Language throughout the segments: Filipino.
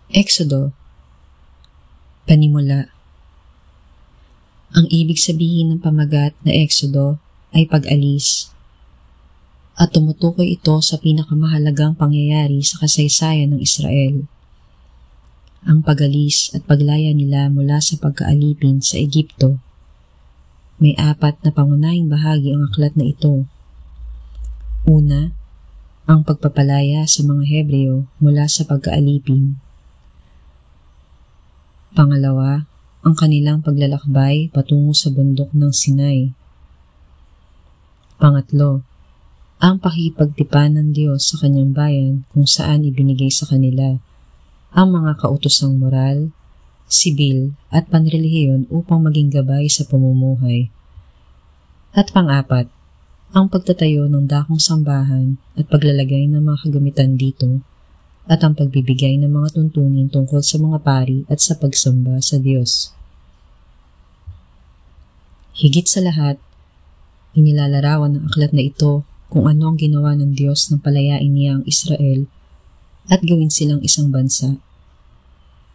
Exodo, panimula. Ang ibig sabihin ng pamagat na Exodo ay pag-alis, at tumutukoy ito sa pinakamahalagang pangyayari sa kasaysayan ng Israel. Ang pag-alis at paglaya nila mula sa pagkaalipin sa Ehipto. May 4 na pangunahing bahagi ang aklat na ito. Una, ang pagpapalaya sa mga Hebreo mula sa pagkaalipin. Pangalawa, ang kanilang paglalakbay patungo sa bundok ng Sinai. Pangatlo, ang pakikipagtipan ng Diyos sa kanyang bayan kung saan ibinigay sa kanila ang mga kautosang moral, sibil at panrelihiyon upang maging gabay sa pamumuhay. At pang-4, ang pagtatayo ng dakong sambahan at paglalagay ng mga kagamitan dito at ang pagbibigay ng mga tuntunin tungkol sa mga pari at sa pagsamba sa Diyos. Higit sa lahat, inilalarawan ng aklat na ito kung ano ang ginawa ng Diyos nang palayain niya ang Israel at gawin silang isang bansa.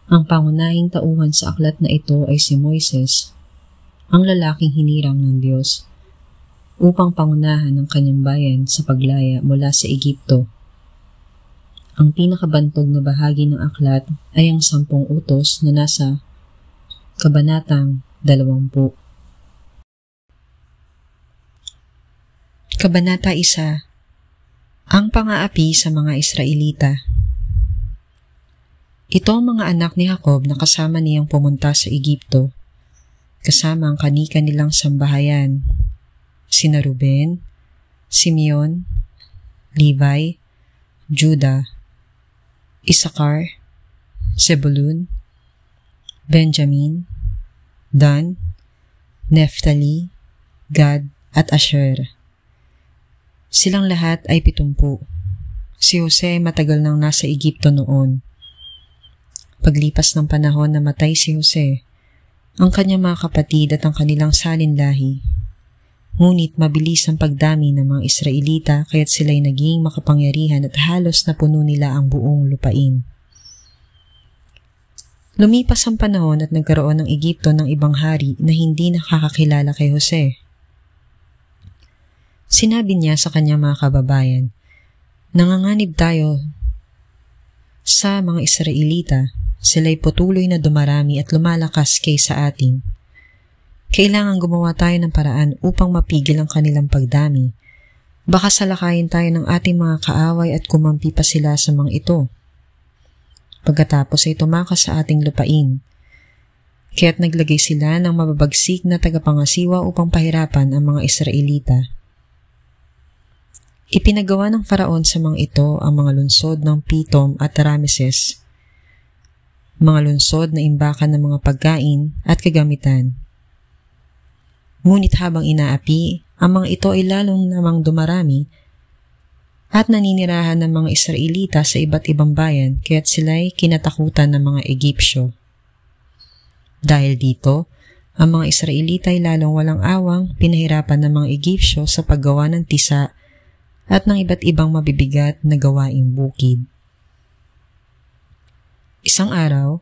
Ang pangunahing tauhan sa aklat na ito ay si Moises, ang lalaking hinirang ng Diyos, upang pangunahan ng kanyang bayan sa paglaya mula sa Ehipto. Ang pinakabantog na bahagi ng aklat ay ang 10 utos na nasa Kabanatang 20. Kabanata 1. Ang pang-aapi sa mga Israelita. Ito ang mga anak ni Jacob na kasama niyang pumunta sa Ehipto, kasama ang kanika nilang sambahayan, sina Ruben, Simeon, Levi, Judah, Isakar, Zebulun, Benjamin, Dan, Neftali, Gad at Asher. Silang lahat ay 70. Si Jose ay matagal nang nasa Ehipto noon. Paglipas ng panahon namatay si Jose, ang kanyang mga kapatid at ang kanilang salinlahi. Ngunit mabilis ang pagdami ng mga Israelita kaya't sila'y naging makapangyarihan at halos napuno nila ang buong lupain. Lumipas ang panahon at nagkaroon ng Ehipto ng ibang hari na hindi nakakakilala kay Jose. Sinabi niya sa kanyang mga kababayan, "Nanganganib tayo sa mga Israelita, sila'y patuloy na dumarami at lumalakas kaysa atin. Kailangan gumawa tayo ng paraan upang mapigil ang kanilang pagdami. Baka salakayin tayo ng ating mga kaaway at kumampi pa sila sa mga ito. Pagkatapos ay tumakas sa ating lupain. Kaya't naglagay sila ng mababagsik na tagapangasiwa upang pahirapan ang mga Israelita. Ipinagawa ng Faraon sa mga ito ang mga lungsod ng Pitom at Rameses, mga lungsod na imbakan ng mga pagkain at kagamitan. Ngunit habang inaapi, ang mga ito ay lalong namang dumarami at naninirahan ng mga Israelita sa iba't ibang bayan kaya't sila'y kinatakutan ng mga Egyptyo. Dahil dito, ang mga Israelita ay lalong walang awang pinahirapan ng mga Egyptyo sa paggawa ng tisa at ng iba't ibang mabibigat na gawaing bukid. Isang araw,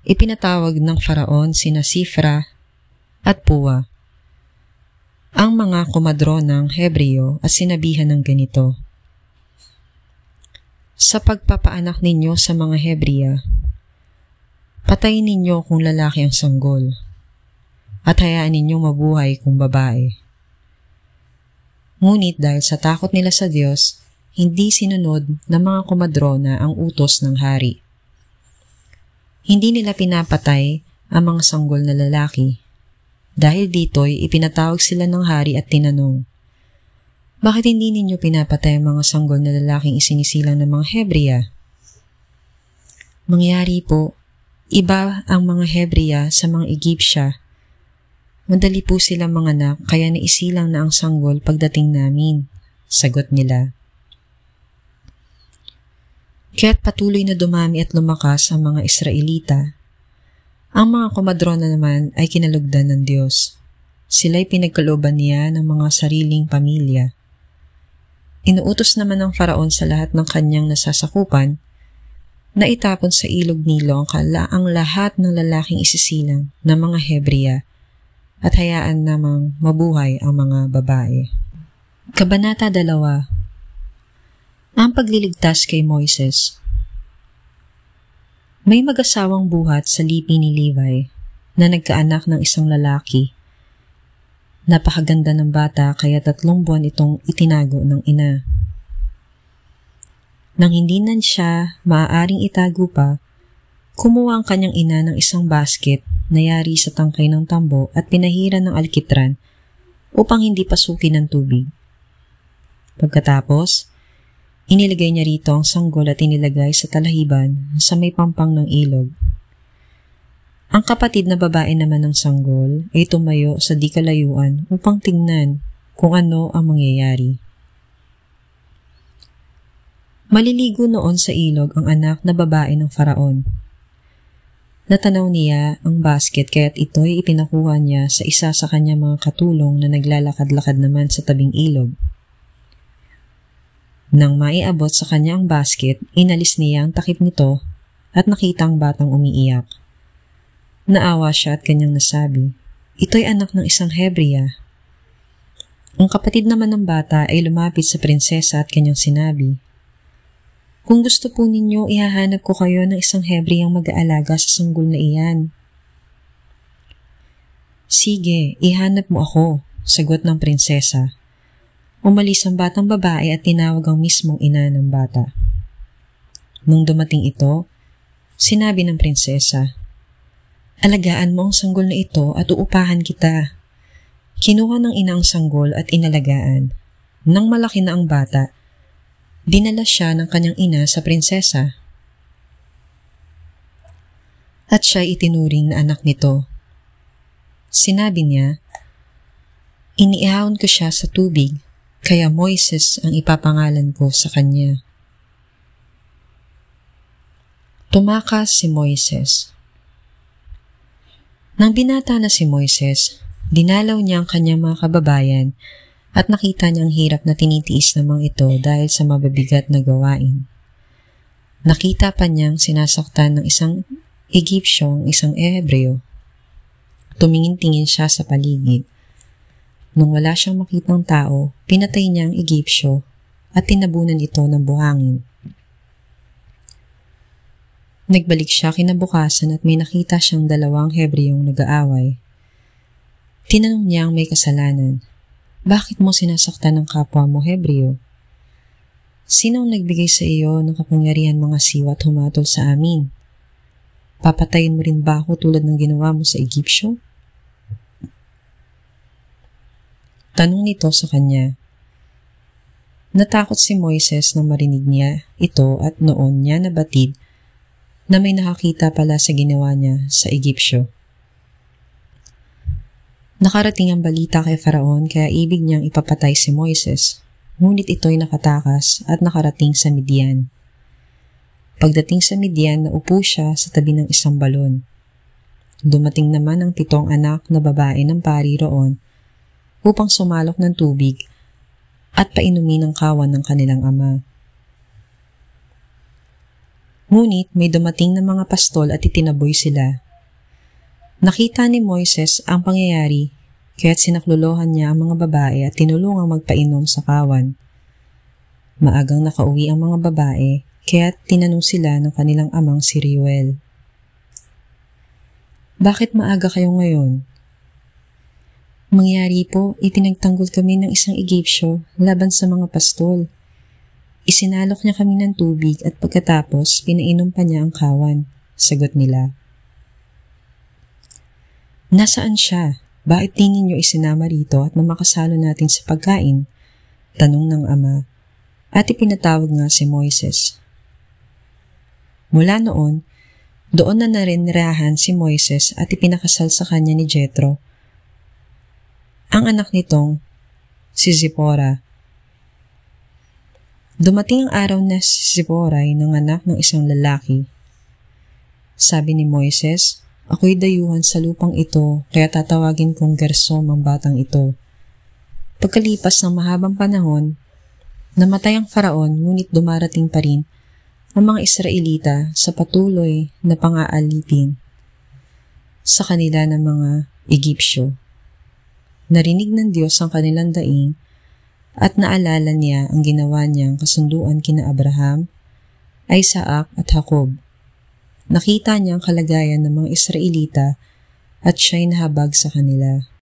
ipinatawag ng Faraon sina Sifra at Pua, ang mga komadronang Hebreo, at sinabihan ng ganito, "Sa pagpapaanak ninyo sa mga Hebrea, patayin ninyo kung lalaki ang sanggol, at hayaan ninyong mabuhay kung babae." Ngunit dahil sa takot nila sa Diyos, hindi sinunod ng mga komadrona ang utos ng hari. Hindi nila pinapatay ang mga sanggol na lalaki. Dahil dito'y ipinatawag sila ng hari at tinanong, "Bakit hindi ninyo pinapatay ang mga sanggol na lalaking isinisilang ng mga Hebrea?" Mangyari po, iba ang mga Hebrea sa mga Egyptia. Madali po silang manganak kaya naisilang na ang sanggol pagdating namin, sagot nila. Kaya't patuloy na dumami at lumakas ang mga Israelita. Ang mga komadrona naman ay kinalugdan ng Diyos. Sila'y pinagkalooban niya ng mga sariling pamilya. Inuutos naman ng Faraon sa lahat ng kanyang nasasakupan Naitapon sa ilog Nilo ang lahat ng lalaking isisilang ng mga Hebrea at hayaan namang mabuhay ang mga babae. Kabanata 2. Ang pagliligtas kay Moises. May mag-asawang buhat sa lipi ni Levi na nagkaanak ng isang lalaki. Napakaganda ng bata kaya 3 buwan itong itinago ng ina. Nang hindi na siya maaaring itago pa, kumuha ang kanyang ina ng isang basket na yari sa tangkay ng tambo at pinahiran ng alkitran upang hindi pasukin ng tubig. Pagkatapos, inilagay niya rito ang sanggol at inilagay sa talahiban sa may pampang ng ilog. Ang kapatid na babae naman ng sanggol ay tumayo sa di kalayuan upang tingnan kung ano ang mangyayari. Maliligo noon sa ilog ang anak na babae ng Faraon. Natanaw niya ang basket kaya't ito'y ipinakuha niya sa isa sa kanyang mga katulong na naglalakad-lakad naman sa tabing ilog. Nang maiabot sa kanya ang basket, inalis niya ang takip nito at nakita ang batang umiiyak. Naawa siya at kanyang nasabi, "Ito'y anak ng isang Hebrea." Ang kapatid naman ng bata ay lumapit sa prinsesa at kanyang sinabi, "Kung gusto po ninyo, ihahanap ko kayo ng isang Hebreang mag-aalaga sa sanggol na iyan." "Sige, ihanap mo ako," sagot ng prinsesa. Umalis ang batang babae at tinawag ang mismong ina ng bata. Nung dumating ito, sinabi ng prinsesa, "Alagaan mo ang sanggol na ito at uupahan kita." Kinuha ng ina ang sanggol at inalagaan. Nang malaki na ang bata, dinala siya ng kanyang ina sa prinsesa. At siya itinuring na anak nito. Sinabi niya, "Iniihawon ko siya sa tubig, kaya Moises ang ipapangalan ko sa kanya." Tumakas si Moises. Nang binata na si Moises, dinalaw niya ang kanyang mga kababayan at nakita niya ang hirap na tinitiis ng mga ito dahil sa mabibigat na gawain. Nakita pa niyang sinasaktan ng isang Egyptyo ang isang Hebreo. Tumingin-tingin siya sa paligid. Nung wala siyang makitang tao, pinatay niya ang Egyptyo at tinabunan ito ng buhangin. Nagbalik siya kinabukasan at may nakita siyang 2 Hebreong nag-aaway. Tinanong niya ang may kasalanan, "Bakit mo sinasaktan ng kapwa mo Hebreo? Sinong nagbigay sa iyo ng kapangyarihan mga siwa at humatol sa amin? Papatayin mo rin ba ako tulad ng ginawa mo sa Egyptyo?" Tanong nito sa kanya. Natakot si Moises nang marinig niya ito at noon niya nabatid na may nakakita pala sa ginawa niya sa Egyptyo. Nakarating ang balita kay Faraon kaya ibig niyang ipapatay si Moises, ngunit ito'y nakatakas at nakarating sa Midian. Pagdating sa Midian, naupo siya sa tabi ng isang balon. Dumating naman ang 7 anak na babae ng pari roon upang sumalok ng tubig at painumin ang kawan ng kanilang ama. Ngunit may dumating na mga pastol at itinaboy sila. Nakita ni Moises ang pangyayari, kaya't sinaklolohan niya ang mga babae at tinulungang magpainom sa kawan. Maagang nakauwi ang mga babae, kaya't tinanong sila ng kanilang amang si Reuel, "Bakit maaga kayo ngayon?" "Mangyari po, itinagtanggol kami ng isang Egyptyo laban sa mga pastol. Isinalok niya kami ng tubig at pagkatapos pinainom pa niya ang kawan," sagot nila. "Nasaan siya? Bakit tingin niyo isinama rito at namakasalo natin sa pagkain?" tanong ng ama, at ipinatawag nga si Moises. Mula noon, doon na narinirahan si Moises at ipinakasal sa kanya ni Jethro, ang anak nitong si Zipporah. Dumating ang araw na si Zipporah ay nanganak ng isang lalaki. Sabi ni Moises, "Ako'y dayuhan sa lupang ito, kaya tatawagin kong Gersom ang batang ito." Pagkalipas ng mahabang panahon, namatay ang Faraon, ngunit dumarating pa rin ang mga Israelita sa patuloy na pang-aalipin sa kanila ng mga Egyptyo. Narinig ng Diyos ang kanilang daing at naalala niya ang ginawa niyang kasunduan kina Abraham, Isaac at Jacob. Nakita niya ang kalagayan ng mga Israelita at siya'y nahabag sa kanila.